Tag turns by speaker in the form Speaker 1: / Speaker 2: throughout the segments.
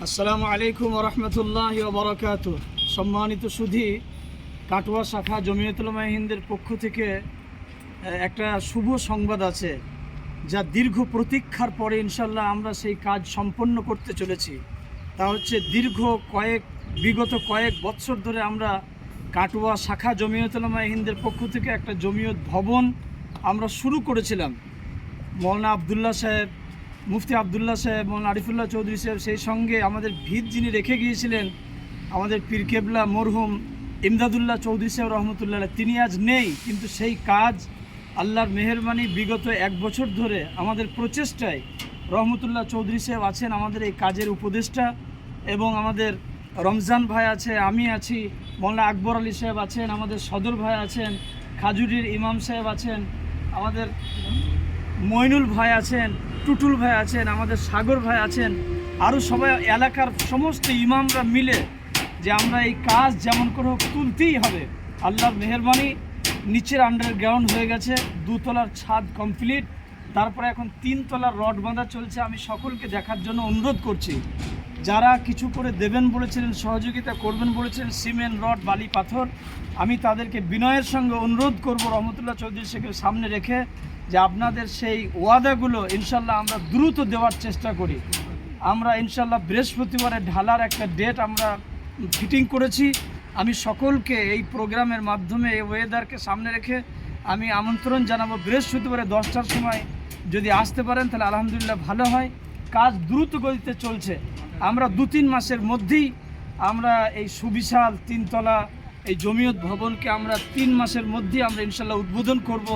Speaker 1: আসসালামু আলাইকুম রহমতুল্লাহ বারাকাতুহু। সম্মানিত সুধী, কাটোয়া শাখা জমিয়তুল উলামা হিন্দের পক্ষ থেকে একটা শুভ সংবাদ আছে, যা দীর্ঘ প্রতীক্ষার পরে ইনশাল্লাহ আমরা সেই কাজ সম্পন্ন করতে চলেছি। তা হচ্ছে বিগত কয়েক বৎসর ধরে আমরা কাটোয়া শাখা জমিয়তুল উলামা হিন্দের পক্ষ থেকে একটা জমিয়ত ভবন আমরা শুরু করেছিলাম। মৌলানা আবদুল্লাহ সাহেব, মুফতি আবদুল্লাহ সাহেব, মৌলানা আরিফুল্লাহ চৌধুরী সাহেব, সেই সঙ্গে আমাদের ভিত যিনি রেখে গিয়েছিলেন আমাদের পীর কেবলা মরহুম ইমদাদুল্লাহ চৌধুরী সাহেব রহমতুল্লাহ, তিনি আজ নেই, কিন্তু সেই কাজ আল্লাহর মেহেরবানি বিগত এক বছর ধরে আমাদের প্রচেষ্টায় রহমতুল্লাহ চৌধুরী সাহেব আছেন আমাদের এই কাজের উপদেষ্টা, এবং আমাদের রমজান ভাই আছে, আমি আছি, মৌলানা আকবর আলী সাহেব আছেন, আমাদের সদর ভাই আছেন, খাজুরির ইমাম সাহেব আছেন, আমাদের মইনুল ভাই আছেন, টুটুল ভাই আছেন, আমাদের সাগর ভাই আছেন, আরও সবাই এলাকার সমস্ত ইমামরা মিলে যে আমরা এই কাজ যেমন করে হোক তুলতেই হবে। আল্লাহর মেহেরবানি নিচের আন্ডারগ্রাউন্ড হয়ে গেছে, 2 তলার ছাদ কমপ্লিট, তারপরে এখন 3 তলার রড বাঁধা চলছে। আমি সকলকে দেখার জন্য অনুরোধ করছি, যারা কিছু করে দেবেন বলেছিলেন, সহযোগিতা করবেন বলেছিলেন, সিমেন্ট, রড, বালি, পাথর, আমি তাদেরকে বিনয়ের সঙ্গে অনুরোধ করব রহমতুল্লাহ চৌধুরী শেখের সামনে রেখে যে আপনাদের সেই ওয়াদাগুলো ইনশাল্লাহ আমরা দ্রুত দেওয়ার চেষ্টা করি। আমরা ইনশাল্লাহ বৃহস্পতিবারে ঢালার একটা ডেট আমরা ফিটিং করেছি। আমি সকলকে এই প্রোগ্রামের মাধ্যমে এই ওয়েদারকে সামনে রেখে আমি আমন্ত্রণ জানাবো, বৃহস্পতিবারে 10টার সময় যদি আসতে পারেন তাহলে আলহামদুলিল্লাহ ভালো হয়। কাজ দ্রুত গতিতে চলছে, আমরা 2-3 মাসের মধ্যেই আমরা এই সুবিশাল 3 তলা এই জমিয়ত ভবনকে আমরা 3 মাসের মধ্যেই আমরা ইনশাল্লাহ উদ্বোধন করব,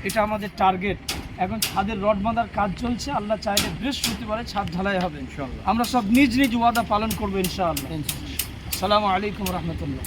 Speaker 1: এটা আমাদের টার্গেট। এখন ছাদের রড বাঁধার কাজ চলছে, আল্লাহ চাইলে বৃহস্পতিবারে ছাদ ঢালাই হবে ইনশাআল্লাহ। আমরা সব নিজ নিজ ওয়াদা পালন করবো ইনশাআল্লাহ। আসসালামু আলাইকুম রহমতুল্লাহ।